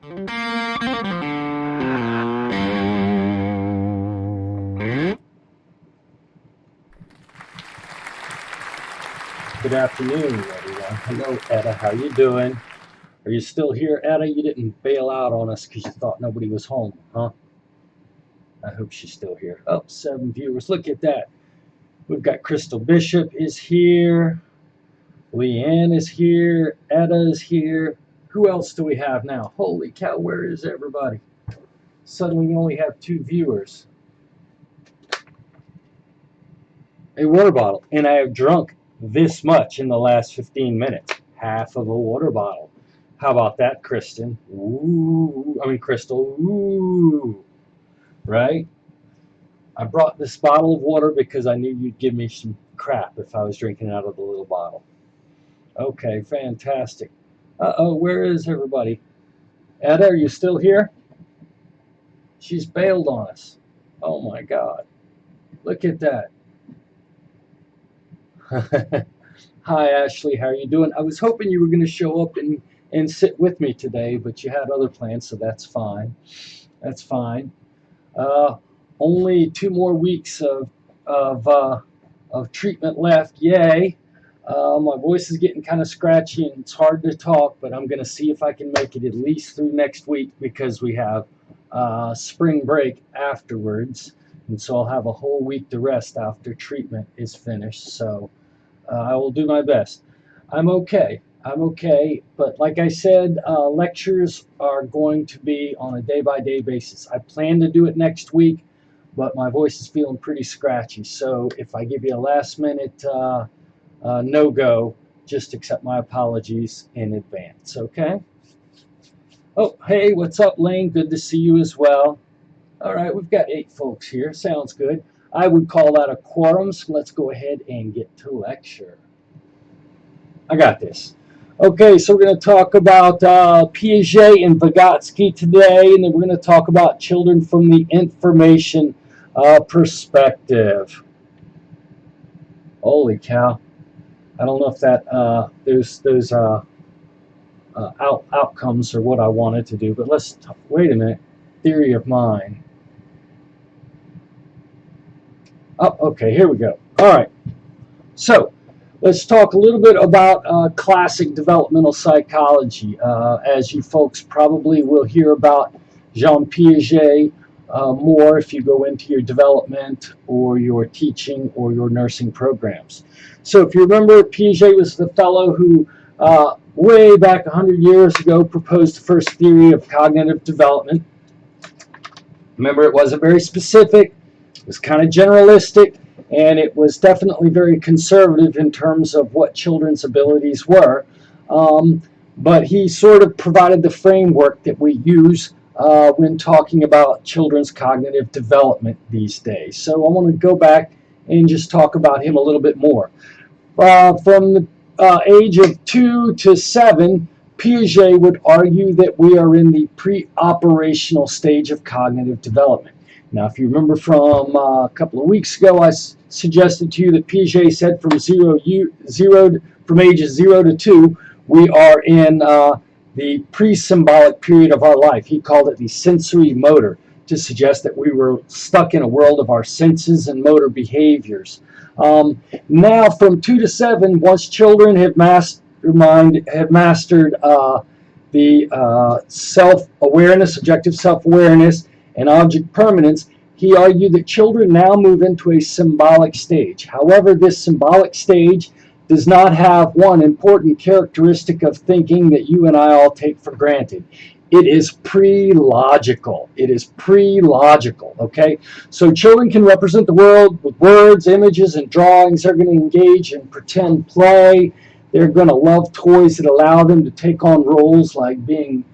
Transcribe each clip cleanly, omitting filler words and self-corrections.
Good afternoon, everyone. Hello, Etta. How you doing? Are you still here, Etta? You didn't bail out on us because you thought nobody was home, huh? I hope she's still here. Oh, 7 viewers. Look at that. We've got Crystal Bishop is here. Leanne is here. Etta is here. Who else do we have now? Holy cow, where is everybody? Suddenly we only have 2 viewers. A water bottle. And I have drunk this much in the last 15 minutes. Half of a water bottle. How about that, Kristen? Ooh, Crystal. Ooh, right? I brought this bottle of water because I knew you'd give me some crap if I was drinking out of the little bottle. Okay, fantastic. Uh-oh, where is everybody? Etta, are you still here? She's bailed on us. Oh my God. Look at that. Hi, Ashley. How are you doing? I was hoping you were going to show up and sit with me today, but you had other plans, so that's fine. That's fine. Only 2 more weeks of treatment left. Yay. My voice is getting kind of scratchy and it's hard to talk, but I'm going to see if I can make it at least through next week because we have spring break afterwards. And so I'll have a whole week to rest after treatment is finished. So I will do my best. I'm okay. But like I said, lectures are going to be on a day-by-day basis. I plan to do it next week, but my voice is feeling pretty scratchy. So if I give you a last-minute no-go, just accept my apologies in advance, okay? Oh, hey, what's up, Lane? Good to see you as well. All right, we've got 8 folks here. Sounds good. I would call that a quorum, so let's go ahead and get to lecture. I got this. Okay, so we're going to talk about Piaget and Vygotsky today, and then we're going to talk about children from the information perspective. Holy cow. I don't know if that those outcomes are what I wanted to do, but let's wait a minute. Theory of mind. Oh, okay, here we go. All right. So let's talk a little bit about classic developmental psychology. As you folks probably will hear about Jean Piaget more if you go into your development or your teaching or your nursing programs. So if you remember, Piaget was the fellow who way back 100 years ago proposed the first theory of cognitive development. Remember, it wasn't very specific, it was kind of generalistic, and it was definitely very conservative in terms of what children's abilities were. But he sort of provided the framework that we use when talking about children's cognitive development these days. So I want to go back and just talk about him a little bit more. From the age of 2 to 7, Piaget would argue that we are in the pre-operational stage of cognitive development. Now, if you remember from a couple of weeks ago, I suggested to you that Piaget said from ages 0 to 2, we are in the pre-symbolic period of our life. He called it the sensory motor, to suggest that we were stuck in a world of our senses and motor behaviors. Now, from 2 to 7, once children have mastered the self-awareness, objective self-awareness, and object permanence, he argued that children now move into a symbolic stage. However, this symbolic stage does not have one important characteristic of thinking that you and I all take for granted. It is pre-logical. It is pre-logical, okay? So children can represent the world with words, images, and drawings. They're going to engage in pretend play. They're going to love toys that allow them to take on roles like being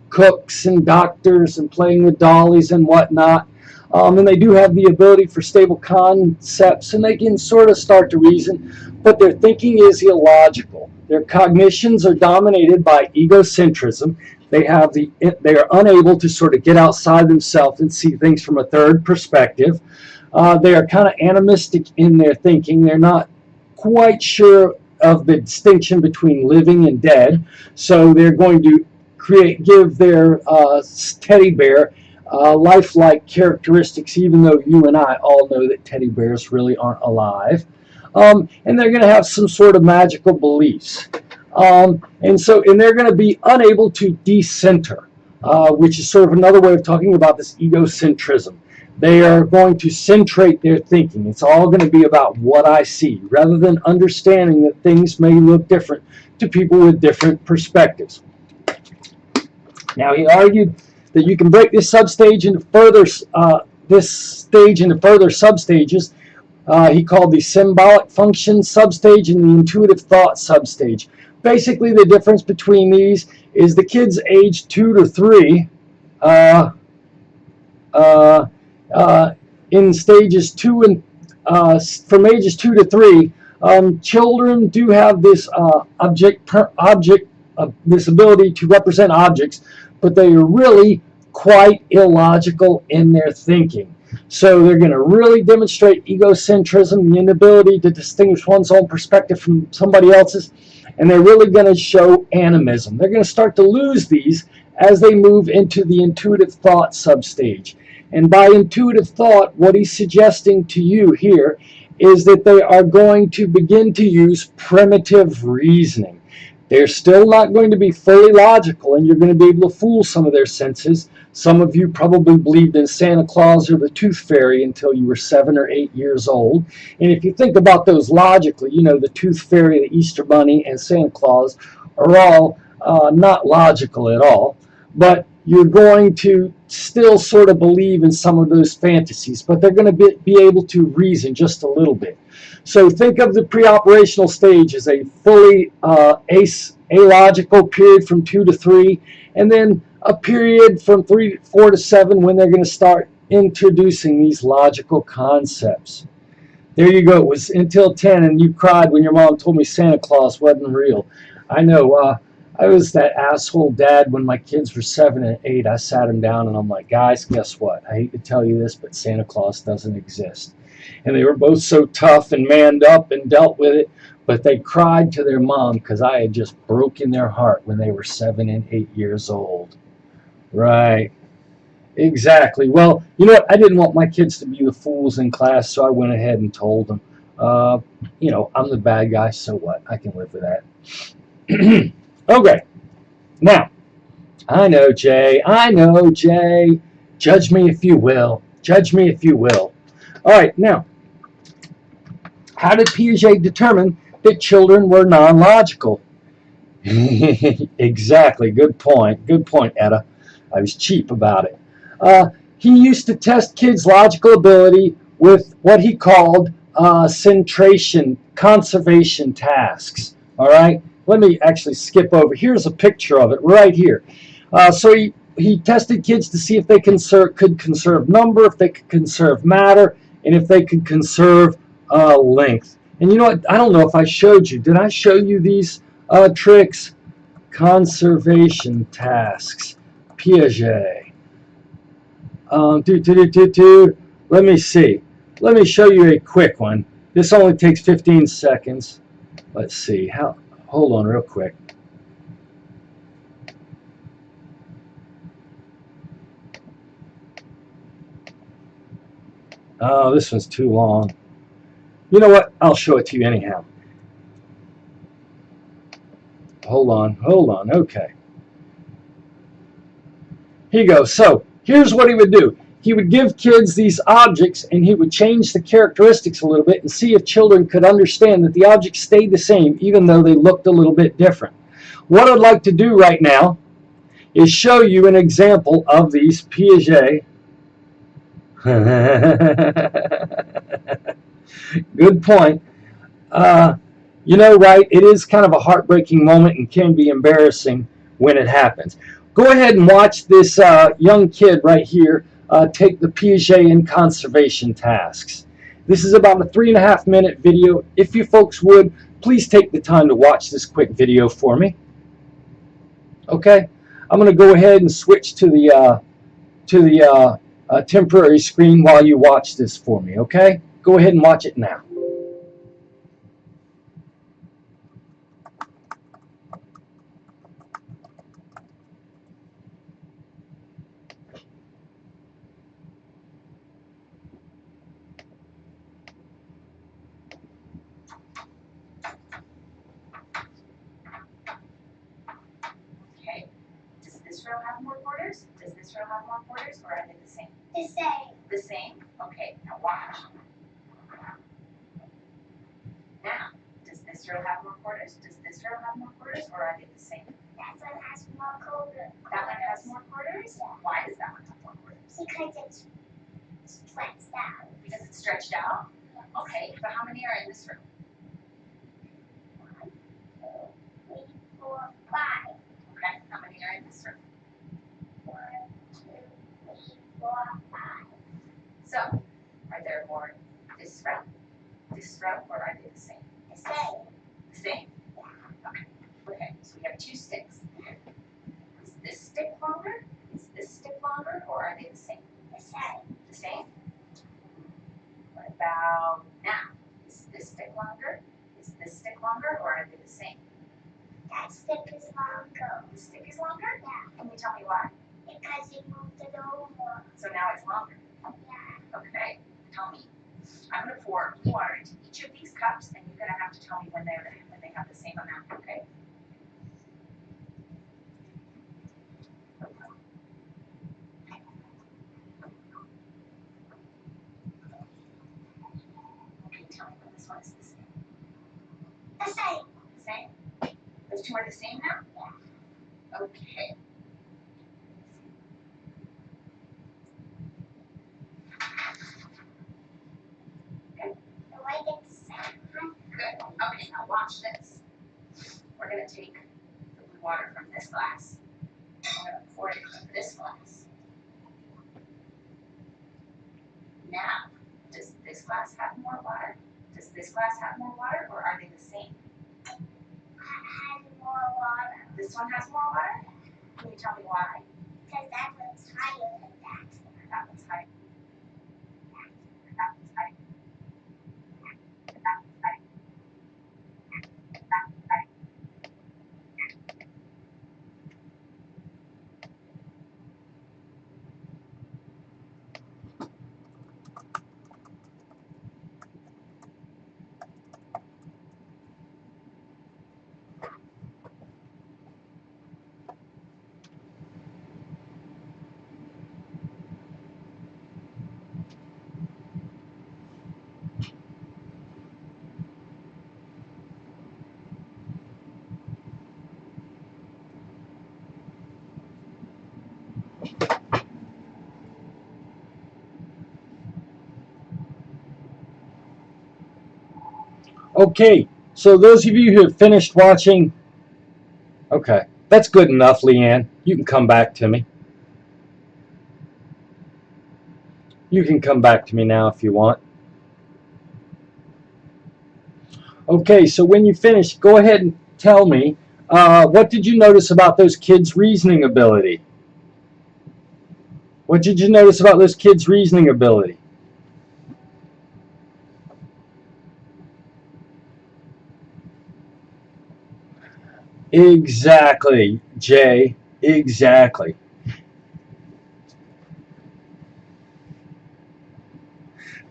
cooks and doctors and playing with dollies and whatnot. And they do have the ability for stable concepts, and they can sort of start to reason, but their thinking is illogical. Their cognitions are dominated by egocentrism. They are unable to sort of get outside themselves and see things from a third perspective. They are kind of animistic in their thinking. They're not quite sure of the distinction between living and dead, so they're going to give their teddy bear lifelike characteristics, even though you and I all know that teddy bears really aren't alive. And they're going to have some sort of magical beliefs. And they're going to be unable to decenter, which is sort of another way of talking about this egocentrism. They are going to centrate their thinking. It's all going to be about what I see, rather than understanding that things may look different to people with different perspectives. Now, he argued that you can break this substage into further substages. He called the symbolic function substage and the intuitive thought substage. Basically, the difference between these is the kids aged 2 to 3 in stages 2 and from ages 2 to 3, children do have this this ability to represent objects, but they are really quite illogical in their thinking. So they're going to really demonstrate egocentrism, the inability to distinguish one's own perspective from somebody else's, and they're really going to show animism. They're going to start to lose these as they move into the intuitive thought substage. And by intuitive thought, what he's suggesting to you here is that they are going to begin to use primitive reasoning. They're still not going to be fully logical, and you're going to be able to fool some of their senses. Some of you probably believed in Santa Claus or the Tooth Fairy until you were 7 or 8 years old. And if you think about those logically, you know, the Tooth Fairy, the Easter Bunny, and Santa Claus are all not logical at all. But you're going to still sort of believe in some of those fantasies, but they're going to be able to reason just a little bit. So think of the pre-operational stage as a fully alogical period from 2 to 3, and then a period from 4 to 7 when they're going to start introducing these logical concepts. There you go. It was until 10, and you cried when your mom told me Santa Claus wasn't real. I know. I was that asshole dad when my kids were 7 and 8. I sat them down and I'm like, guys, guess what? I hate to tell you this, but Santa Claus doesn't exist. And they were both so tough and manned up and dealt with it, but they cried to their mom because I had just broken their heart when they were 7 and 8 years old. Right. Exactly. Well, you know what? I didn't want my kids to be the fools in class, so I went ahead and told them, you know, I'm the bad guy, so what? I can live with that. Okay, now, I know, Jay. Judge me if you will. Judge me if you will. All right, now, how did Piaget determine that children were non-logical? Exactly, good point. Good point, Etta. I was cheap about it. He used to test kids' logical ability with what he called centration, conservation tasks, all right? Let me actually skip over. Here's a picture of it right here. So he tested kids to see if they could conserve number, if they could conserve matter, and if they could conserve length. And you know what? I don't know if I showed you. Did I show you these tricks? Conservation tasks. Piaget. Let me see. Let me show you a quick one. This only takes 15 seconds. Let's see. Hold on real quick. Oh, this one's too long. You know what? I'll show it to you anyhow. Hold on. Okay. Here you go. So, here's what he would do. He would give kids these objects, and he would change the characteristics a little bit and see if children could understand that the objects stayed the same even though they looked a little bit different. What I'd like to do right now is show you an example of these Piaget. Good point. You know, right, it is kind of a heartbreaking moment and can be embarrassing when it happens. Go ahead and watch this young kid right here take the Piaget and conservation tasks. This is about a 3.5-minute video. If you folks would, please take the time to watch this quick video for me. Okay, I'm going to go ahead and switch to the temporary screen while you watch this for me. Okay, go ahead and watch it now. row have more quarters? Does this row have more quarters, or are they the same? The same. The same? Okay, now watch. Now, does this row have more quarters? Does this row have more quarters, or are they the same? That one has more quarters. That one has more quarters? Yeah. Why does that one have more quarters? Because it's stretched out. Because it's stretched out? Okay, so how many are in this row? 1, 2, 3, 4, 5. Okay, how many are in this row? 1, 2, 3, 4, 5. So, are there more in this row, or are they the same? The same. The same? Okay. Okay, so we have 2 sticks. Is this stick longer? Is this stick longer, or are they the same? The same. The same? What about now? Is this stick longer? Is this stick longer, or are they the same? That stick is longer. The stick is longer? Yeah. Can you tell me why? Because you moved it over. So now it's longer. Yeah. Okay, tell me. I'm going to pour water into each of these cups, and you're going to have to tell me when they have the same amount, okay? Okay, tell me when this one is the same. The same. The same? Those two are the same now? Yeah. Okay. The way it's the same. Good. Okay, now watch this. We're going to take the blue water from this glass, and we're going to pour it into this glass. Now, does this glass have more water? Does this glass have more water, or are they the same? That has more water. This one has more water? Can you tell me why? Because that one's higher than that. That one's high. That one's high. That one's high. That one's high. Okay, so those of you who have finished watching, okay, that's good enough, Leanne. You can come back to me. You can come back to me now if you want. Okay, so when you finish, go ahead and tell me, what did you notice about those kids' reasoning ability? What did you notice about those kids' reasoning ability? Exactly, Jay, exactly.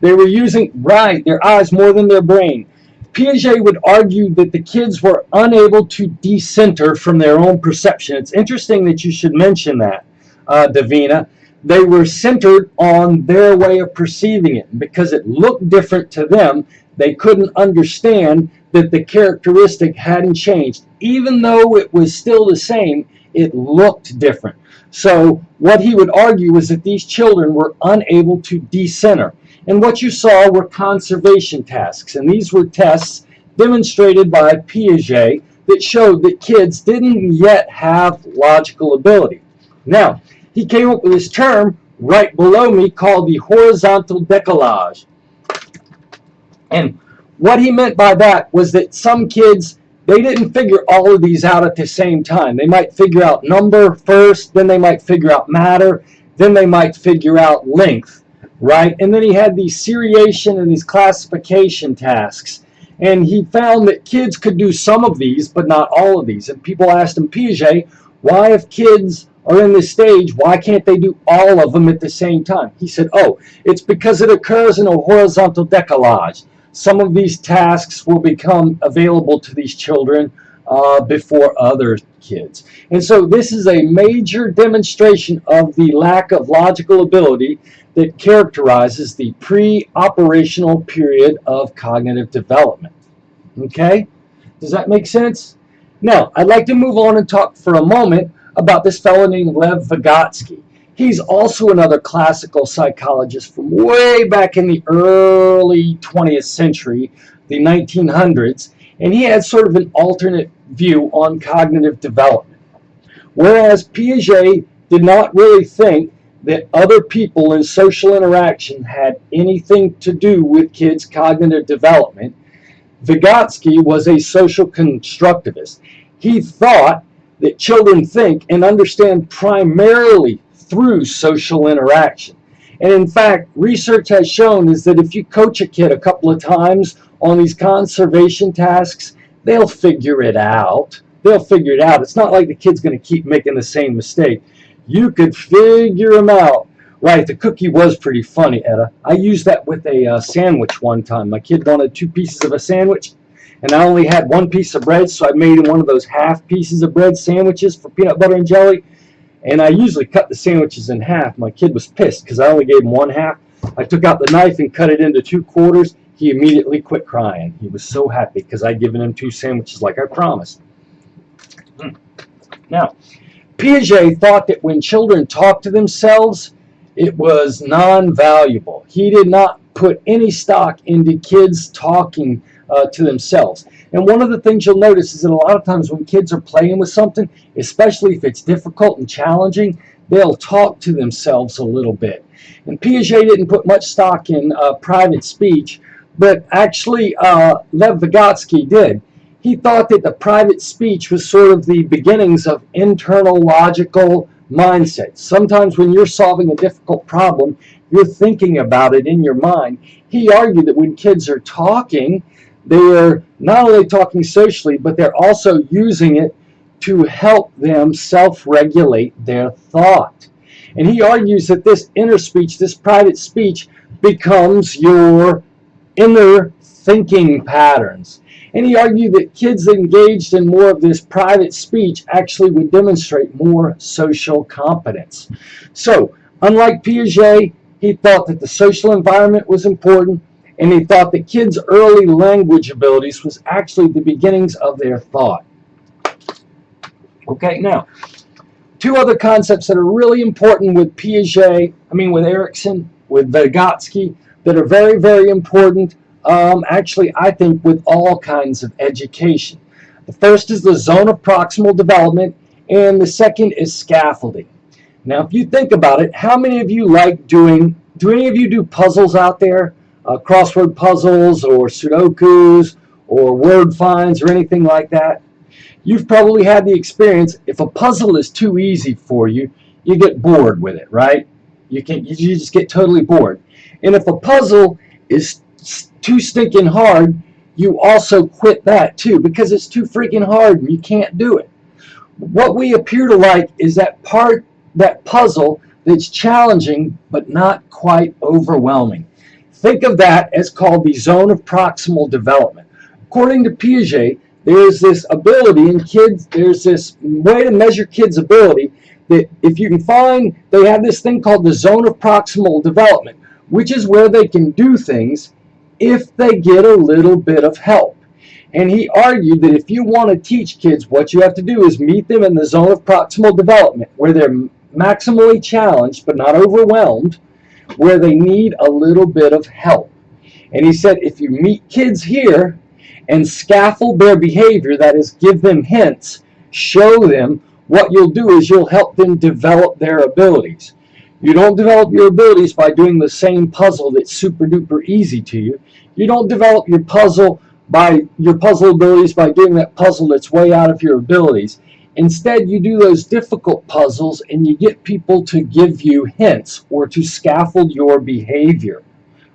They were using, right, their eyes more than their brain. Piaget would argue that the kids were unable to decenter from their own perception. It's interesting that you should mention that, Davina. They were centered on their way of perceiving it. Because it looked different to them, they couldn't understand that the characteristic hadn't changed. Even though it was still the same, it looked different. So what he would argue was that these children were unable to decenter. And what you saw were conservation tasks. And these were tests demonstrated by Piaget that showed that kids didn't yet have logical ability. Now, he came up with this term right below me called the horizontal décalage. And what he meant by that was that some kids, they didn't figure all of these out at the same time. They might figure out number first, then they might figure out matter, then they might figure out length, right? And then he had these seriation and these classification tasks. And he found that kids could do some of these, but not all of these. And people asked him, Piaget, why if kids are in this stage, why can't they do all of them at the same time? He said, oh, it's because it occurs in a horizontal décalage. Some of these tasks will become available to these children before other kids. And so this is a major demonstration of the lack of logical ability that characterizes the pre-operational period of cognitive development. Okay? Does that make sense? Now, I'd like to move on and talk for a moment about this fellow named Lev Vygotsky. He's also another classical psychologist from way back in the early 20th century, the 1900s, and he had sort of an alternate view on cognitive development. Whereas Piaget did not really think that other people in social interaction had anything to do with kids' cognitive development, Vygotsky was a social constructivist. He thought that children think and understand primarily through social interaction. And in fact, research has shown is that if you coach a kid a couple of times on these conservation tasks, they'll figure it out. They'll figure it out. It's not like the kid's going to keep making the same mistake. You could figure them out. Right, the cookie was pretty funny, Etta. I used that with a sandwich one time. My kid wanted 2 pieces of a sandwich, and I only had 1 piece of bread, so I made him one of those half pieces of bread sandwiches for peanut butter and jelly. And I usually cut the sandwiches in half. My kid was pissed because I only gave him 1/2. I took out the knife and cut it into 2 quarters. He immediately quit crying. He was so happy because I'd given him 2 sandwiches like I promised. Now, Piaget thought that when children talk to themselves, it was non-valuable. He did not put any stock into kids talking to themselves. And one of the things you'll notice is that a lot of times when kids are playing with something, especially if it's difficult and challenging, they'll talk to themselves a little bit. And Piaget didn't put much stock in private speech, but actually Lev Vygotsky did. He thought that the private speech was sort of the beginnings of internal logical mindset. Sometimes when you're solving a difficult problem, you're thinking about it in your mind. He argued that when kids are talking, they're not only talking socially, but they're also using it to help them self-regulate their thought. And he argues that this inner speech, this private speech, becomes your inner thinking patterns. And he argued that kids engaged in more of this private speech actually would demonstrate more social competence. So, unlike Piaget, he thought that the social environment was important, and he thought that kids' early language abilities was actually the beginnings of their thought. Okay, now, 2 other concepts that are really important with with Erikson, with Vygotsky, that are very, very important. Actually, I think with all kinds of education. The first is the zone of proximal development, and the second is scaffolding. Now, if you think about it, how many of you like do any of you do puzzles out there? Crossword puzzles or Sudokus or word finds or anything like that? You've probably had the experience, if a puzzle is too easy for you, you get bored with it, right? You just get totally bored. And if a puzzle is too stinking hard, you also quit that too because it's too freaking hard and you can't do it. What we appear to like is that puzzle that's challenging but not quite overwhelming. Think of that as called the zone of proximal development. According to Piaget, there's this ability in kids, there's this way to measure kids' ability that if you can find, they have this thing called the zone of proximal development, which is where they can do things if they get a little bit of help. And he argued that if you want to teach kids, what you have to do is meet them in the zone of proximal development, where they're maximally challenged but not overwhelmed, where they need a little bit of help. And he said if you meet kids here and scaffold their behavior, that is, give them hints, show them, what you'll do is you'll help them develop their abilities. You don't develop your abilities by doing the same puzzle that's super duper easy to you. You don't develop your puzzle abilities by doing that puzzle that's way out of your abilities. Instead, you do those difficult puzzles and you get people to give you hints or to scaffold your behavior,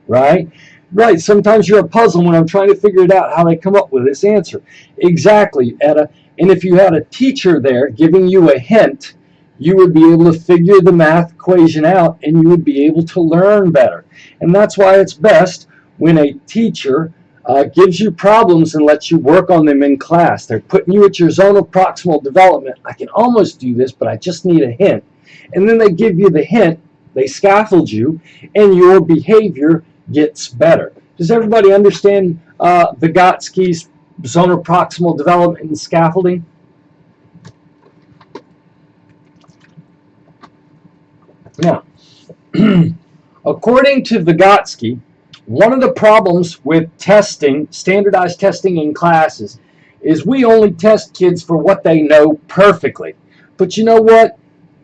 right? Right, sometimes you're a puzzle when I'm trying to figure it out how they come up with this answer. Exactly, Etta. And if you had a teacher there giving you a hint, you would be able to figure the math equation out and you would be able to learn better. And that's why it's best when a teacher gives you problems and lets you work on them in class. They're putting you at your zone of proximal development. I can almost do this, but I just need a hint. And then they give you the hint, they scaffold you, and your behavior gets better. Does everybody understand Vygotsky's zone of proximal development and scaffolding? Now, according to Vygotsky, one of the problems with testing, standardized testing in classes, is we only test kids for what they know perfectly. But you know what?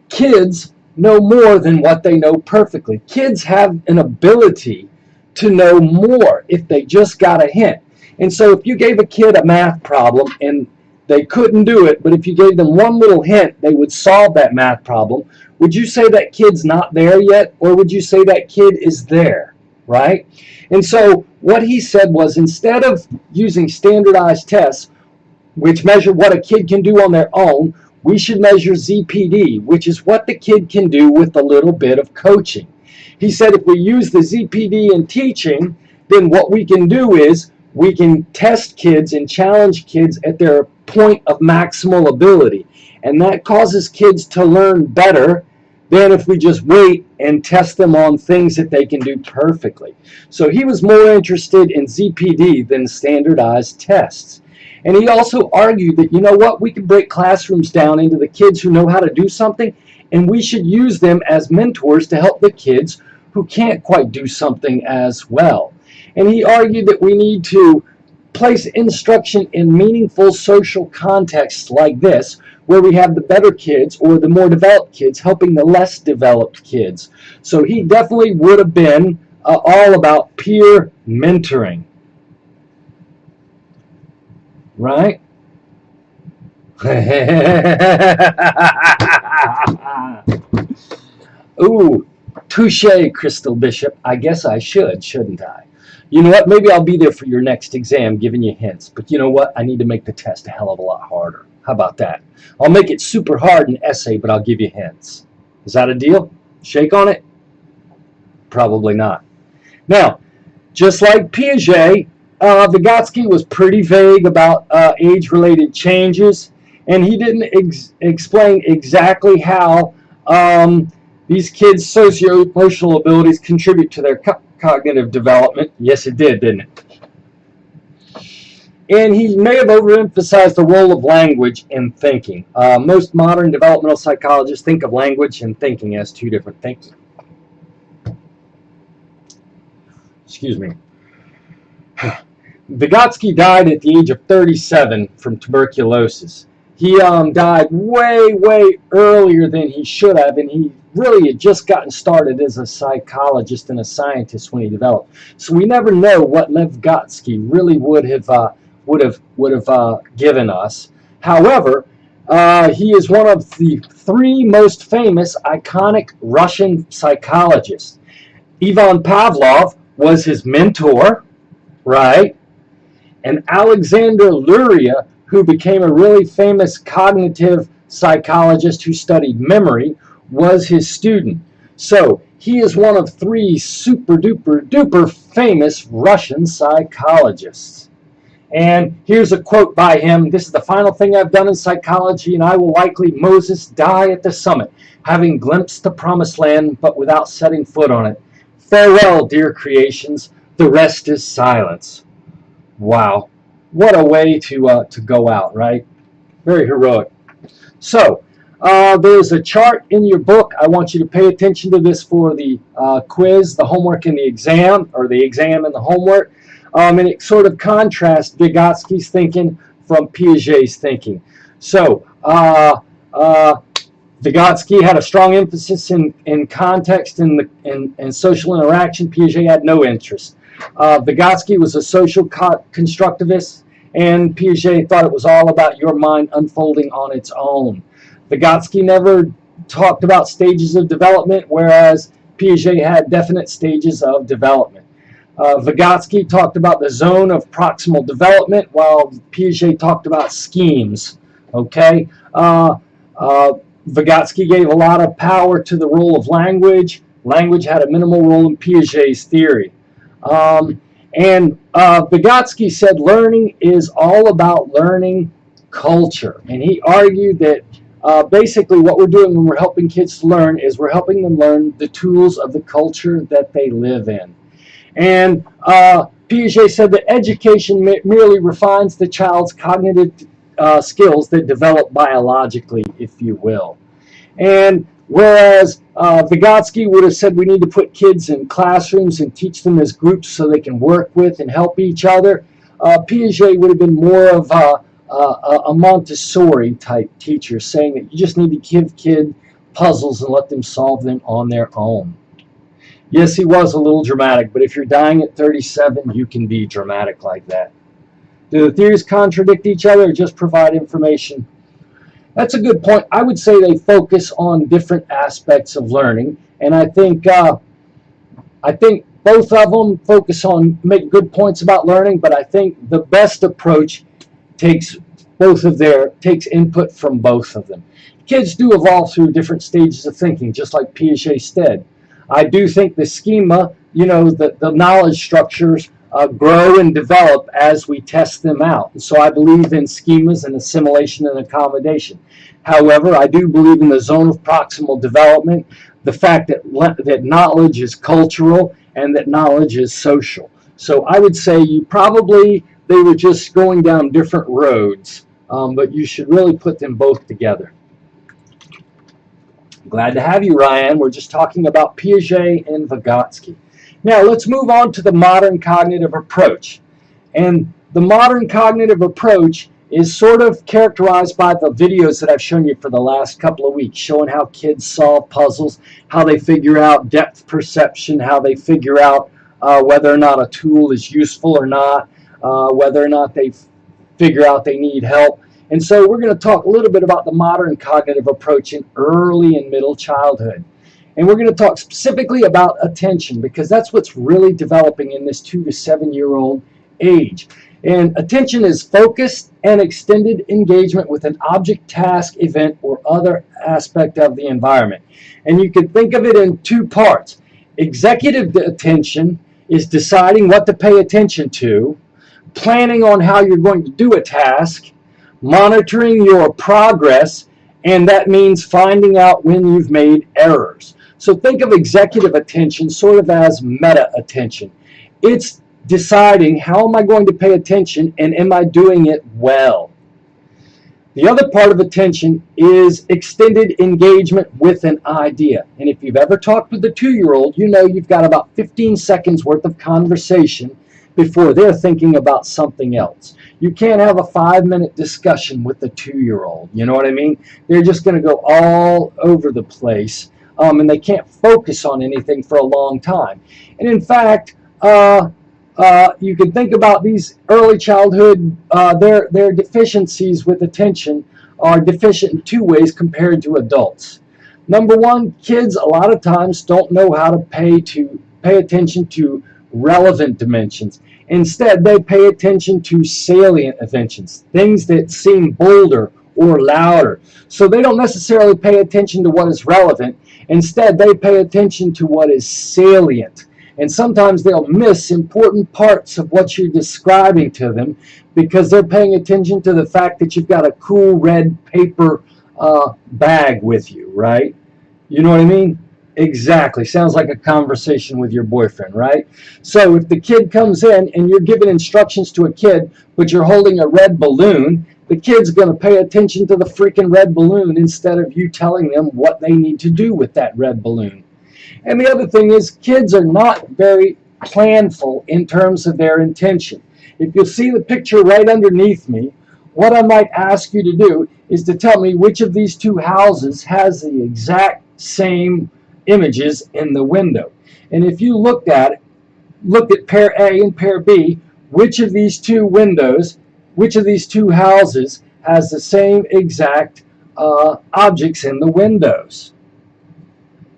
Kids know more than what they know perfectly. Kids have an ability to know more if they just got a hint. And so if you gave a kid a math problem and they couldn't do it, but if you gave them one little hint, they would solve that math problem, would you say that kid's not there yet? Or would you say that kid is there, right? And so what he said was, instead of using standardized tests, which measure what a kid can do on their own, we should measure ZPD, which is what the kid can do with a little bit of coaching. He said if we use the ZPD in teaching, then what we can do is we can test kids and challenge kids at their point of maximal ability. And that causes kids to learn better than if we just wait and test them on things that they can do perfectly. So he was more interested in ZPD than standardized tests. And he also argued that, you know what, we can break classrooms down into the kids who know how to do something, and we should use them as mentors to help the kids who can't quite do something as well. And he argued that we need to place instruction in meaningful social contexts like this, where we have the better kids or the more developed kids helping the less developed kids. So he definitely would have been all about peer mentoring. Right? Ooh, touche, Crystal Bishop. I guess I should, shouldn't I? You know what? Maybe I'll be there for your next exam giving you hints. But you know what? I need to make the test a hell of a lot harder. How about that? I'll make it super hard in essay, but I'll give you hints. Is that a deal? Shake on it? Probably not. Now, just like Piaget, Vygotsky was pretty vague about age-related changes, and he didn't explain exactly how these kids' socio-emotional abilities contribute to their cognitive development. Yes, it did, didn't it? And he may have overemphasized the role of language in thinking. Most modern developmental psychologists think of language and thinking as two different things. Excuse me. Vygotsky died at the age of 37 from tuberculosis. He died way earlier than he should have, and he really had just gotten started as a psychologist and a scientist when he developed. So we never know what Lev Vygotsky really would have given us. However, he is one of the three most famous, iconic Russian psychologists. Ivan Pavlov was his mentor, right? And Alexander Luria, who became a really famous cognitive psychologist who studied memory, was his student. So he is one of three super duper famous Russian psychologists. And here's a quote by him. This is the final thing I've done in psychology, and I will likely Moses die at the summit, having glimpsed the promised land, but without setting foot on it. Farewell, dear creations. The rest is silence. Wow. What a way to go out, right? Very heroic. So, there's a chart in your book. I want you to pay attention to this for the quiz, the homework, and the exam, or the exam and the homework. And it sort of contrasts Vygotsky's thinking from Piaget's thinking. So, Vygotsky had a strong emphasis in context and social interaction. Piaget had no interest. Vygotsky was a social constructivist, and Piaget thought it was all about your mind unfolding on its own. Vygotsky never talked about stages of development, whereas Piaget had definite stages of development. Vygotsky talked about the zone of proximal development, while Piaget talked about schemes. Okay, Vygotsky gave a lot of power to the role of language. Language had a minimal role in Piaget's theory. And Vygotsky said learning is all about learning culture. And he argued that basically what we're doing when we're helping kids to learn is we're helping them learn the tools of the culture that they live in. And Piaget said that education merely refines the child's cognitive skills that develop biologically, if you will. And whereas Vygotsky would have said we need to put kids in classrooms and teach them as groups so they can work with and help each other, Piaget would have been more of a Montessori type teacher, saying that you just need to give kids puzzles and let them solve them on their own. Yes, he was a little dramatic, but if you're dying at 37, you can be dramatic like that. Do the theories contradict each other or just provide information? That's a good point. I would say they focus on different aspects of learning, and I think both of them make good points about learning, but I think the best approach takes input from both of them. Kids do evolve through different stages of thinking, just like Piaget said. I do think the schema, the knowledge structures grow and develop as we test them out. And so I believe in schemas and assimilation and accommodation. However, I do believe in the zone of proximal development, the fact that knowledge is cultural and that knowledge is social. So I would say they were just going down different roads, but you should really put them both together. Glad to have you, Ryan. We're just talking about Piaget and Vygotsky. Now, let's move on to the modern cognitive approach. And the modern cognitive approach is sort of characterized by the videos that I've shown you for the last couple of weeks, showing how kids solve puzzles, how they figure out depth perception, how they figure out whether or not a tool is useful or not, whether or not they figure out they need help. And so we're going to talk a little bit about the modern cognitive approach in early and middle childhood. And we're going to talk specifically about attention, because that's what's really developing in this 2 to 7 year old age. And attention is focused and extended engagement with an object, task, event, or other aspect of the environment. And you can think of it in two parts. Executive attention is deciding what to pay attention to, planning on how you're going to do a task, monitoring your progress, and that means finding out when you've made errors. So think of executive attention sort of as meta attention. It's deciding, how am I going to pay attention, and am I doing it well? The other part of attention is extended engagement with an idea. And if you've ever talked with a 2-year-old, you know you've got about 15 seconds worth of conversation before they're thinking about something else. You can't have a 5-minute discussion with a 2-year-old. You know what I mean? They're just going to go all over the place, and they can't focus on anything for a long time. And in fact, you can think about these early childhood, their deficiencies with attention are deficient in 2 ways compared to adults. Number one, kids a lot of times don't know how to pay attention to relevant dimensions. Instead, they pay attention to salient attentions, things that seem bolder or louder. So they don't necessarily pay attention to what is relevant. Instead, they pay attention to what is salient. And sometimes they'll miss important parts of what you're describing to them because they're paying attention to the fact that you've got a cool red paper bag with you, right? You know what I mean? Exactly. Sounds like a conversation with your boyfriend, right? So if the kid comes in and you're giving instructions to a kid, but you're holding a red balloon, the kid's going to pay attention to the freaking red balloon instead of you telling them what they need to do with that red balloon. And the other thing is, kids are not very planful in terms of their intention. If you'll see the picture right underneath me, what I might ask you to do is to tell me which of these 2 houses has the exact same images in the window. And if you looked at pair A and pair B, which of these 2 windows, which of these 2 houses has the same exact objects in the windows?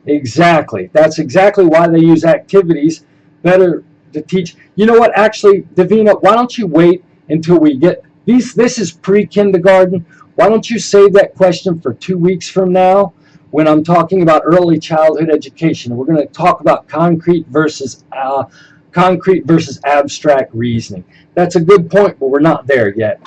Exactly. That's exactly why they use activities better to teach. You know what? Actually, Davina, why don't you wait until we get these? This is pre-kindergarten. Why don't you save that question for 2 weeks from now when I'm talking about early childhood education? We're going to talk about concrete versus concrete versus abstract reasoning. That's a good point, but we're not there yet.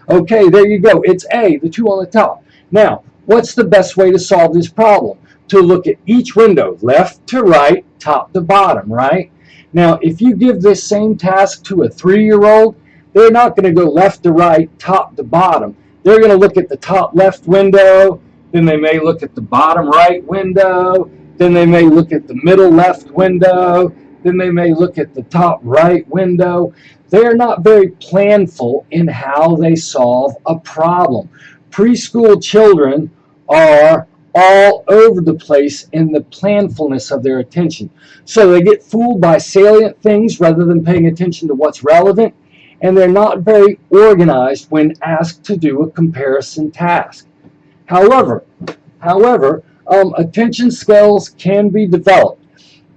Okay, there you go. It's A, the two on the top. Now, what's the best way to solve this problem? To look at each window, left to right, top to bottom, right? Now, if you give this same task to a 3-year-old, they're not going to go left to right, top to bottom. They're going to look at the top left window, then they may look at the bottom right window, then they may look at the middle left window, then they may look at the top right window. They're not very planful in how they solve a problem. Preschool children are all over the place in the planfulness of their attention. So they get fooled by salient things rather than paying attention to what's relevant, and they're not very organized when asked to do a comparison task. However, attention skills can be developed.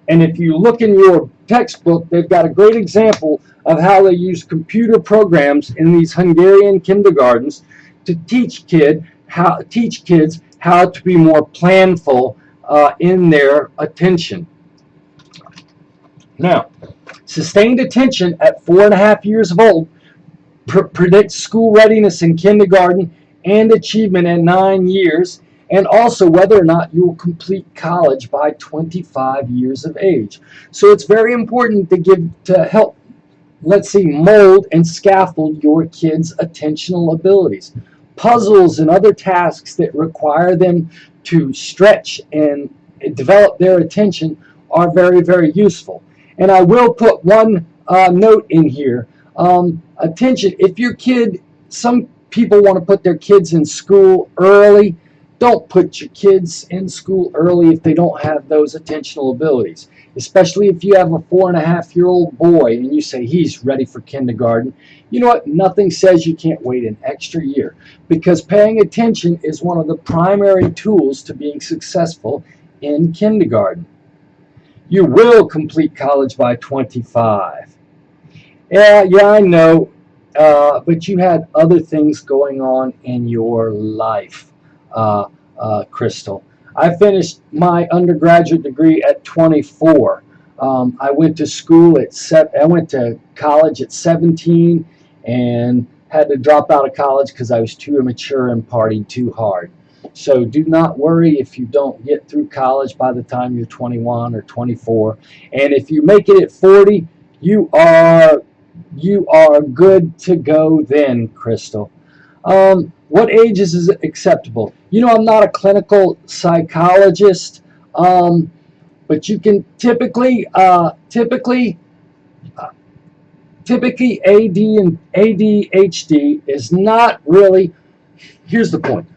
And if you look in your textbook, they've got a great example of how they use computer programs in these Hungarian kindergartens to teach kids how to be more planful in their attention. Now, sustained attention at 4.5 years old predicts school readiness in kindergarten and achievement at 9 years, and also whether or not you will complete college by 25 years of age. So it's very important to help, mold and scaffold your kids' attentional abilities. Puzzles and other tasks that require them to stretch and develop their attention are very, very useful. And I will put one note in here. Attention, if your kid, some people want to put their kids in school early. Don't put your kids in school early if they don't have those attentional abilities, especially if you have a 4.5-year-old boy and you say he's ready for kindergarten. You know what? Nothing says you can't wait an extra year, because paying attention is one of the primary tools to being successful in kindergarten. You will complete college by 25. Yeah, I know, but you had other things going on in your life. Crystal. I finished my undergraduate degree at 24. I went to college at 17 and had to drop out of college because I was too immature and partied too hard. So do not worry if you don't get through college by the time you're 21 or 24. And if you make it at 40, you are good to go then, Crystal. What ages is it acceptable? You know, I'm not a clinical psychologist, but you can typically AD and ADHD is not really. Here's the point.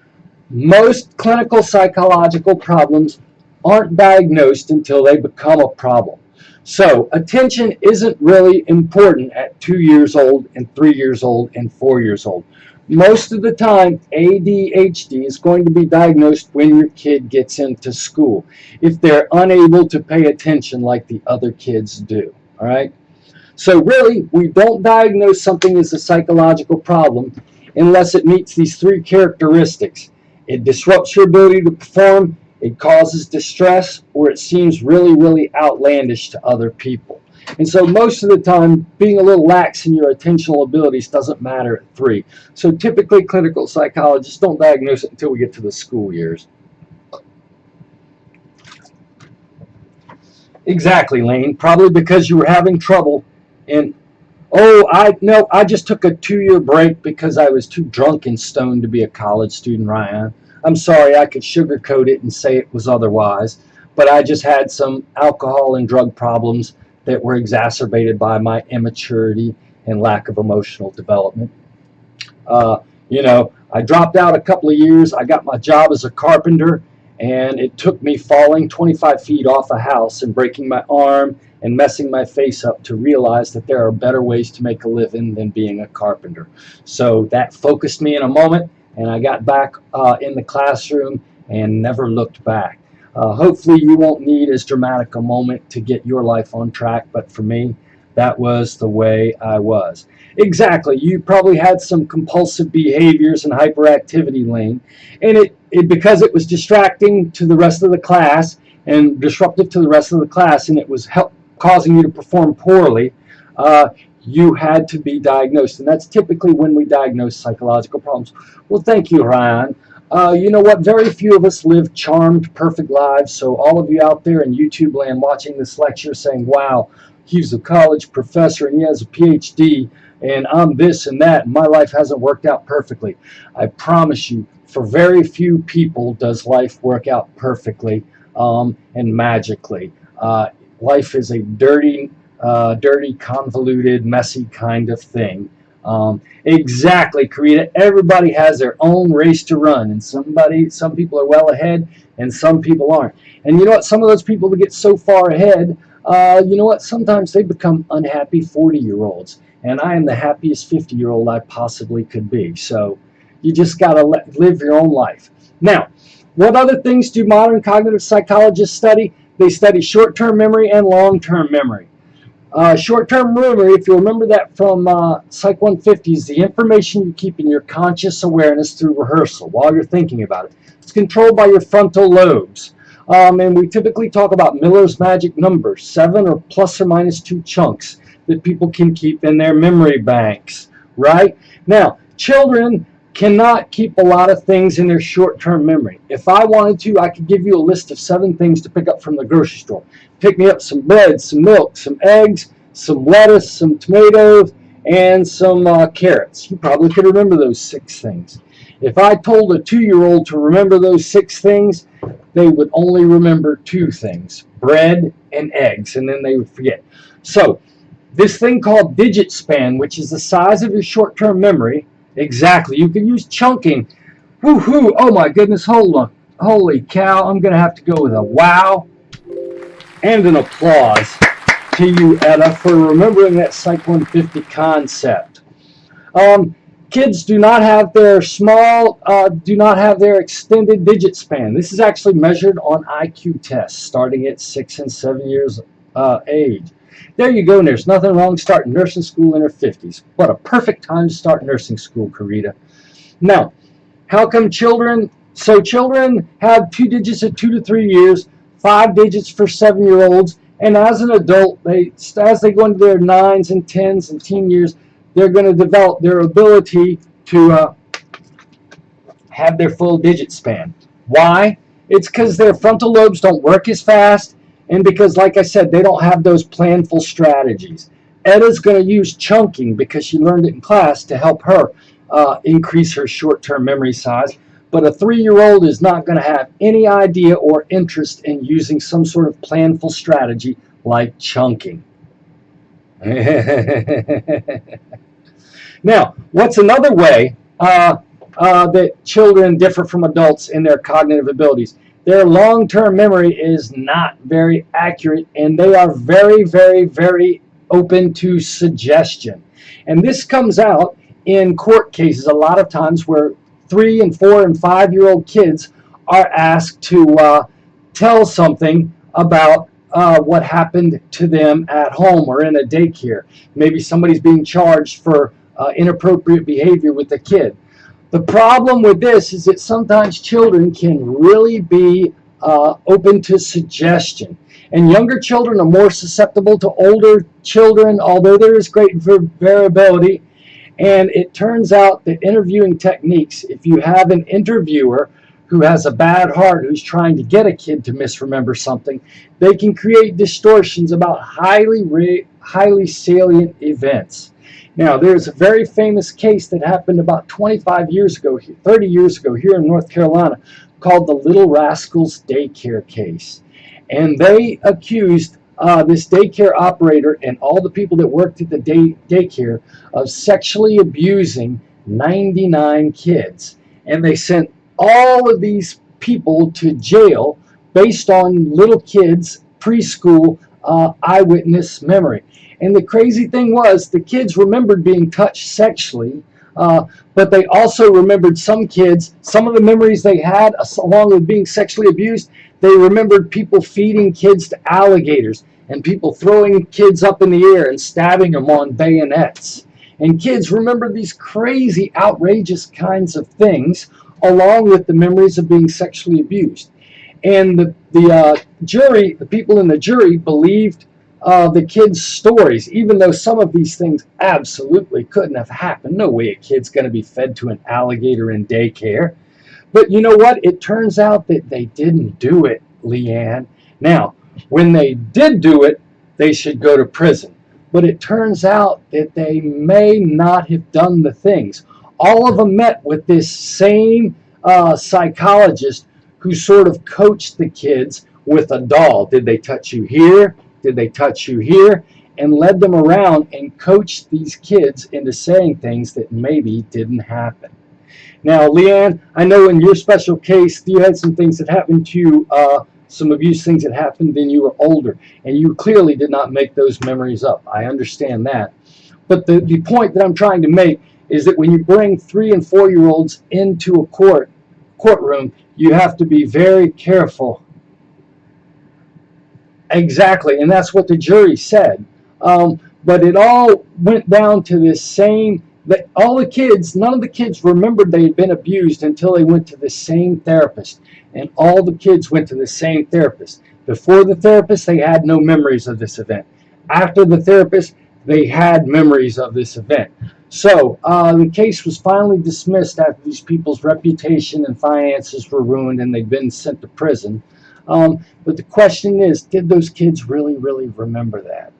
Most clinical psychological problems aren't diagnosed until they become a problem. So attention isn't really important at 2 years old and 3 years old and 4 years old. Most of the time, ADHD is going to be diagnosed when your kid gets into school, if they're unable to pay attention like the other kids do, all right? So really, we don't diagnose something as a psychological problem unless it meets these 3 characteristics. It disrupts your ability to perform, it causes distress, or it seems really, really outlandish to other people. And so most of the time, being a little lax in your attentional abilities doesn't matter at 3. So typically, clinical psychologists don't diagnose it until we get to the school years. Exactly, Lane. Probably because you were having trouble in... I just took a 2-year break because I was too drunk and stoned to be a college student, Ryan. I'm sorry, I could sugarcoat it and say it was otherwise, but I just had some alcohol and drug problems that were exacerbated by my immaturity and lack of emotional development. I dropped out a couple of years. I got my job as a carpenter, and it took me falling 25 feet off a house and breaking my arm and messing my face up to realize that there are better ways to make a living than being a carpenter. So that focused me in a moment, and I got back in the classroom and never looked back. Hopefully you won't need as dramatic a moment to get your life on track, but for me, that was the way I was. Exactly, you probably had some compulsive behaviors and hyperactivity, Lane, and because it was distracting to the rest of the class and disruptive to the rest of the class, and it was causing you to perform poorly, you had to be diagnosed. And that's typically when we diagnose psychological problems. Well, thank you, Ryan. You know what? Very few of us live charmed, perfect lives. So all of you out there in YouTube land watching this lecture saying, wow, he's a college professor and he has a PhD and I'm this and that and my life hasn't worked out perfectly. I promise you, for very few people does life work out perfectly and magically. Life is a dirty, convoluted, messy kind of thing. Exactly, Karita. Everybody has their own race to run, and some people are well ahead, and some people aren't. And you know what? Some of those people that get so far ahead, you know what? Sometimes they become unhappy 40-year-olds, and I am the happiest 50-year-old I possibly could be. So you just got to live your own life. Now, what other things do modern cognitive psychologists study? They study short-term memory and long-term memory. Short-term memory, if you remember that from Psych 150, is the information you keep in your conscious awareness through rehearsal while you're thinking about it. It's controlled by your frontal lobes. And we typically talk about Miller's magic number, 7 or plus or minus 2 chunks that people can keep in their memory banks, right? Now, children cannot keep a lot of things in their short-term memory. If I wanted to, I could give you a list of 7 things to pick up from the grocery store. Pick me up some bread, some milk, some eggs, some lettuce, some tomatoes, and some carrots. You probably could remember those 6 things. If I told a 2-year-old to remember those 6 things, they would only remember 2 things, bread and eggs, and then they would forget. So this thing called digit span, which is the size of your short-term memory, exactly, you can use chunking. Woohoo! Oh my goodness, hold on. Holy cow, I'm going to have to go with a wow and an applause to you, Etta, for remembering that Psych 150 concept. Kids do not have their extended digit span. This is actually measured on IQ tests starting at 6 and 7 years age. There you go, and there's nothing wrong starting nursing school in her 50s. What a perfect time to start nursing school, Karita. Now, how come children? So children have 2 digits at 2 to 3 years, 5 digits for 7-year-olds, and as an adult, as they go into their 9s and 10s and teen years, they're going to develop their ability to have their full digit span. Why? It's because their frontal lobes don't work as fast, and because, like I said, they don't have those planful strategies. Etta's going to use chunking because she learned it in class to help her increase her short-term memory size. But a 3-year-old is not going to have any idea or interest in using some sort of planful strategy like chunking. Now, what's another way that children differ from adults in their cognitive abilities? Their long-term memory is not very accurate, and they are very, very, very open to suggestion. And this comes out in court cases a lot of times where 3 and 4 and 5-year-old kids are asked to tell something about what happened to them at home or in a daycare. Maybe somebody's being charged for inappropriate behavior with the kid. The problem with this is that sometimes children can really be open to suggestion. And younger children are more susceptible to older children, although there is great variability. And it turns out that interviewing techniques, if you have an interviewer who has a bad heart, who's trying to get a kid to misremember something, they can create distortions about highly salient events. Now, there's a very famous case that happened about 25 years ago, 30 years ago here in North Carolina, called the Little Rascals daycare case. And they accused this daycare operator and all the people that worked at the daycare of sexually abusing 99 kids. And they sent all of these people to jail based on little kids' preschool eyewitness memory. And the crazy thing was, the kids remembered being touched sexually, but they also remembered some kids, some of the memories they had, along with being sexually abused, they remembered people feeding kids to alligators and people throwing kids up in the air and stabbing them on bayonets. And kids remembered these crazy, outrageous kinds of things, along with the memories of being sexually abused. And the jury, the people in the jury, believed the kids' stories, even though some of these things absolutely couldn't have happened. No way a kid's going to be fed to an alligator in daycare. But you know what? It turns out that they didn't do it, Leanne. Now, when they did do it, they should go to prison. But it turns out that they may not have done the things. All of them met with this same psychologist who sort of coached the kids with a doll. Did they touch you here? Did they touch you here? And led them around and coached these kids into saying things that maybe didn't happen. Now, Leanne, I know in your special case, you had some things that happened to you, some abuse things that happened when you were older, and you clearly did not make those memories up. I understand that. But the point that I'm trying to make is that when you bring 3- and 4-year-olds into a courtroom, you have to be very careful. Exactly, and that's what the jury said. But it all went down to this same, that all the kids, none of the kids remembered they had been abused until they went to the same therapist. And all the kids went to the same therapist. Before the therapist, they had no memories of this event. After the therapist, they had memories of this event. So the case was finally dismissed after these people's reputation and finances were ruined and they'd been sent to prison. But the question is, did those kids really, really remember that?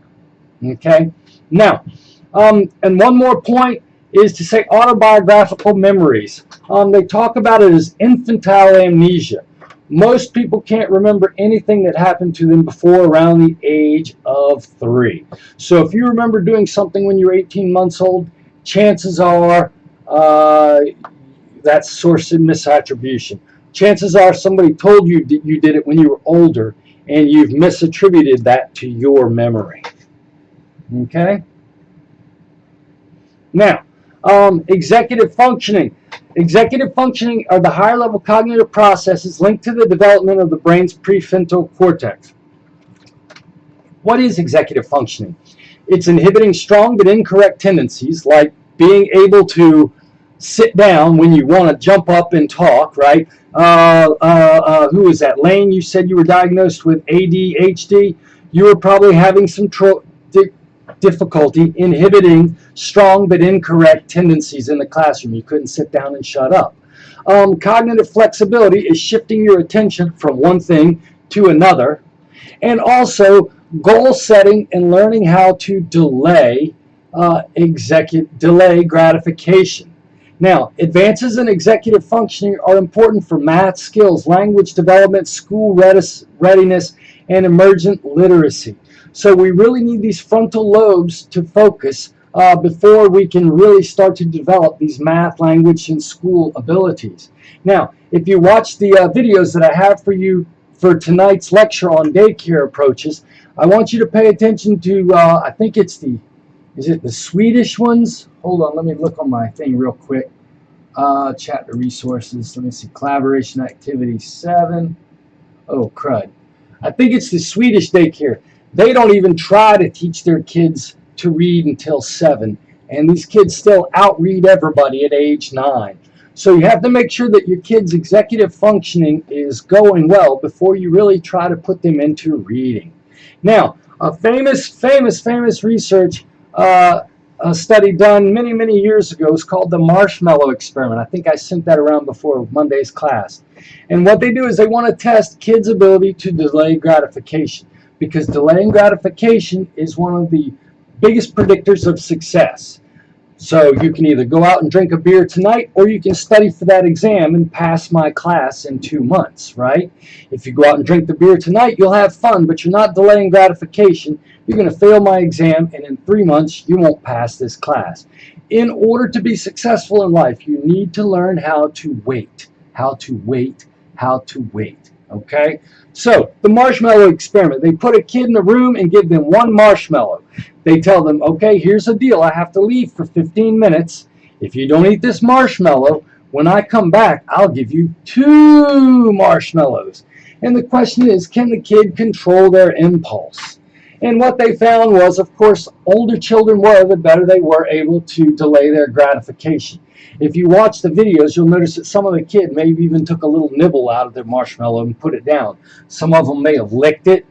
Okay? Now, and one more point is to say autobiographical memories. They talk about it as infantile amnesia. Most people can't remember anything that happened to them before around the age of 3. So if you remember doing something when you were 18 months old, chances are that's source of misattribution. Chances are somebody told you that you did it when you were older, and you've misattributed that to your memory. Okay? Now, executive functioning. Executive functioning are the higher level cognitive processes linked to the development of the brain's prefrontal cortex. What is executive functioning? It's inhibiting strong but incorrect tendencies, like being able to sit down when you want to jump up and talk, right? Who is that? Lane, you said you were diagnosed with ADHD. You were probably having some difficulty inhibiting strong but incorrect tendencies in the classroom. You couldn't sit down and shut up. Cognitive flexibility is shifting your attention from one thing to another. And also goal setting and learning how to delay gratification. Now, advances in executive functioning are important for math skills, language development, school readiness, and emergent literacy. So we really need these frontal lobes to focus before we can really start to develop these math, language, and school abilities. Now, if you watch the videos that I have for you for tonight's lecture on daycare approaches, I want you to pay attention to, I think it's is it the Swedish ones? Hold on, let me look on my thing real quick. Chapter resources, let me see, collaboration activity 7. Oh, crud. I think it's the Swedish daycare. They don't even try to teach their kids to read until 7. And these kids still outread everybody at age 9. So you have to make sure that your kids' executive functioning is going well before you really try to put them into reading. Now, a famous research a study done many, many years ago is called the marshmallow experiment. I think I sent that around before Monday's class. And what they do is they want to test kids' ability to delay gratification, because delaying gratification is one of the biggest predictors of success. So you can either go out and drink a beer tonight, or you can study for that exam and pass my class in 2 months, right? If you go out and drink the beer tonight, you'll have fun, but you're not delaying gratification. You're going to fail my exam, and in 3 months, you won't pass this class. In order to be successful in life, you need to learn how to wait, okay? So, the marshmallow experiment. They put a kid in a room and give them 1 marshmallow. They tell them, okay, here's the deal. I have to leave for 15 minutes. If you don't eat this marshmallow, when I come back, I'll give you 2 marshmallows. And the question is, can the kid control their impulse? And what they found was, of course, older children were, the better they were able to delay their gratification. If you watch the videos, you'll notice that some of the kids maybe even took a little nibble out of their marshmallow and put it down. Some of them may have licked it.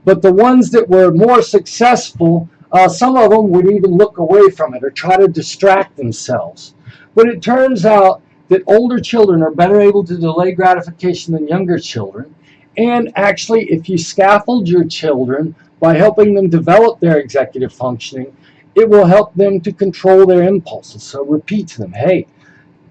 But the ones that were more successful, some of them would even look away from it or try to distract themselves. But it turns out that older children are better able to delay gratification than younger children. And actually, if you scaffold your children by helping them develop their executive functioning, it will help them to control their impulses. So repeat to them, hey,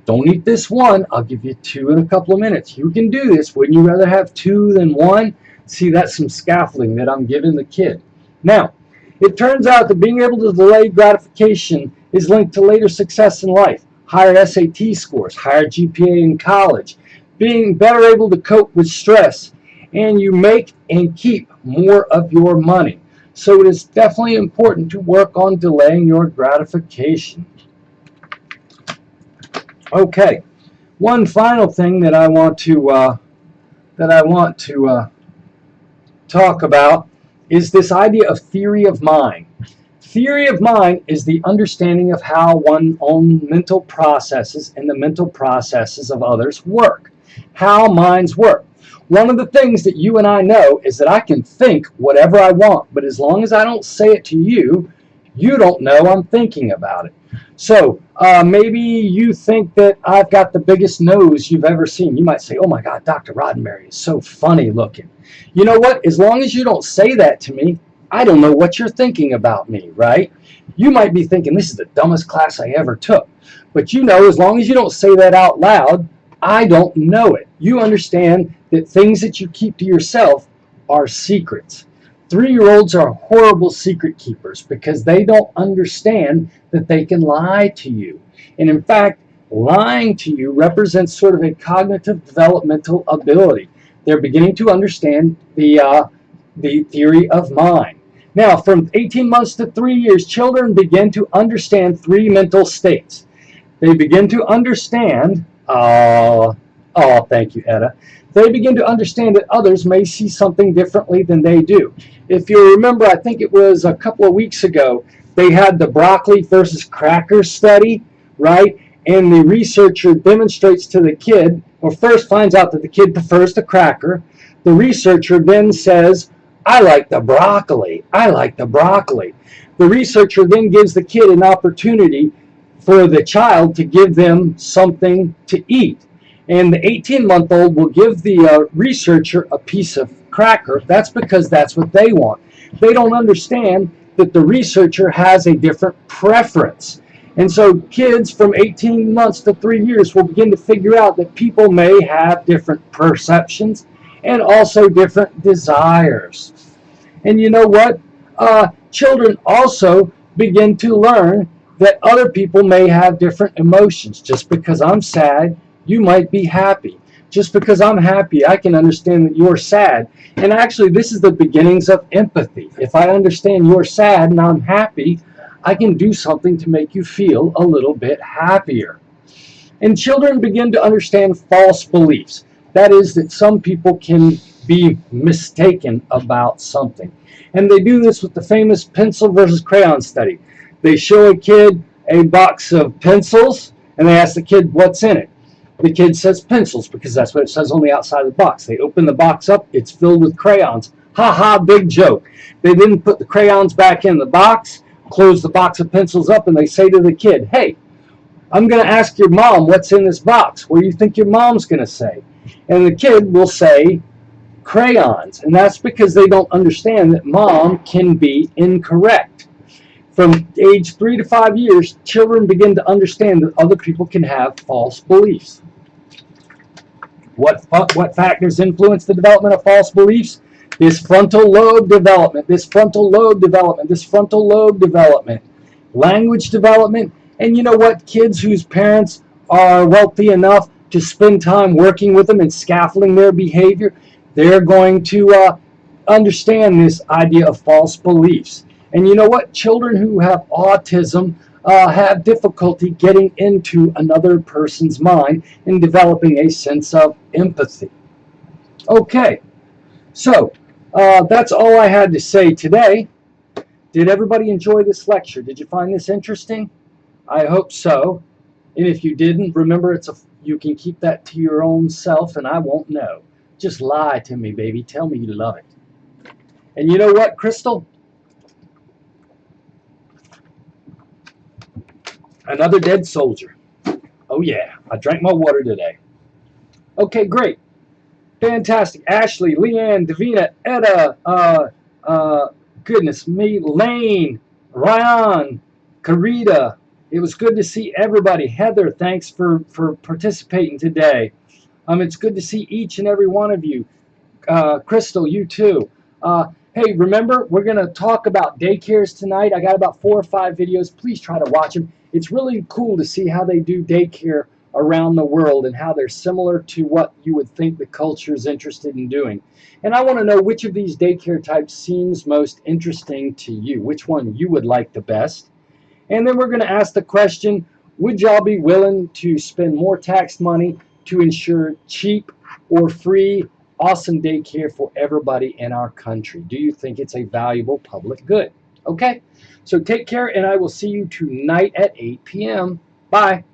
don't eat this one. I'll give you 2 in a couple of minutes. You can do this. Wouldn't you rather have 2 than 1? See, that's some scaffolding that I'm giving the kid. Now, it turns out that being able to delay gratification is linked to later success in life. Higher SAT scores, higher GPA in college, being better able to cope with stress, and you make and keep more of your money. So it is definitely important to work on delaying your gratification. Okay, one final thing that I want to talk about is this idea of theory of mind. Theory of mind is the understanding of how one's own mental processes and the mental processes of others work, how minds work. One of the things that you and I know is that I can think whatever I want, but as long as I don't say it to you, you don't know I'm thinking about it. So maybe you think that I've got the biggest nose you've ever seen. You might say, oh my God, Dr. Roddenberry is so funny looking. You know what? As long as you don't say that to me, I don't know what you're thinking about me, right? You might be thinking this is the dumbest class I ever took. But you know, as long as you don't say that out loud, I don't know it. You understand that things that you keep to yourself are secrets. 3-year-olds are horrible secret keepers because they don't understand that they can lie to you. And in fact, lying to you represents sort of a cognitive developmental ability. They're beginning to understand the theory of mind. Now, from 18 months to 3 years, children begin to understand 3 mental states. They begin to understand, thank you, Etta. They begin to understand that others may see something differently than they do. If you remember, I think it was a couple of weeks ago, they had the broccoli versus cracker study, right? And the researcher demonstrates to the kid, or first finds out that the kid prefers the cracker. The researcher then says, I like the broccoli. I like the broccoli. The researcher then gives the kid an opportunity for the child to give them something to eat. And the 18-month-old will give the researcher a piece of cracker. That's because that's what they want. They don't understand that the researcher has a different preference. And so kids from 18 months to 3 years will begin to figure out that people may have different perceptions and also different desires. And you know what? Children also begin to learn that other people may have different emotions. Just because I'm sad, you might be happy. Just because I'm happy, I can understand that you're sad. And actually, this is the beginnings of empathy. If I understand you're sad and I'm happy, I can do something to make you feel a little bit happier. And children begin to understand false beliefs. That is, that some people can be mistaken about something. And they do this with the famous pencil versus crayon study. They show a kid a box of pencils, and they ask the kid, what's in it? The kid says pencils, because that's what it says on the outside of the box. They open the box up, it's filled with crayons. Ha ha, big joke. They then put the crayons back in the box, close the box of pencils up, and they say to the kid, hey, I'm going to ask your mom what's in this box. What do you think your mom's going to say? And the kid will say crayons. And that's because they don't understand that mom can be incorrect. From age 3 to 5 years, children begin to understand that other people can have false beliefs. What factors influence the development of false beliefs? This frontal lobe development, this frontal lobe development, this frontal lobe development, language development. And you know what? Kids whose parents are wealthy enough to spend time working with them and scaffolding their behavior, they're going to understand this idea of false beliefs. And you know what? Children who have autism have difficulty getting into another person's mind and developing a sense of empathy. Okay, so that's all I had to say today. Did everybody enjoy this lecture? Did you find this interesting? I hope so. And if you didn't, remember you can keep that to your own self and I won't know. Just lie to me, baby. Tell me you love it. And you know what, Crystal? Another dead soldier. Oh yeah, I drank my water today. Okay, great. Fantastic. Ashley, Leanne, Davina, Etta, goodness me, Lane, Ryan, Karita. It was good to see everybody. Heather, thanks for participating today. It's good to see each and every one of you. Crystal, you too. Hey, remember, we're going to talk about daycares tonight. I got about 4 or 5 videos. Please try to watch them. It's really cool to see how they do daycare around the world and how they're similar to what you would think the culture is interested in doing. And I want to know which of these daycare types seems most interesting to you, which one you would like the best. And then we're going to ask the question, would y'all be willing to spend more tax money to ensure cheap or free awesome daycare for everybody in our country? Do you think it's a valuable public good? Okay, so take care, and I will see you tonight at 8 p.m. Bye.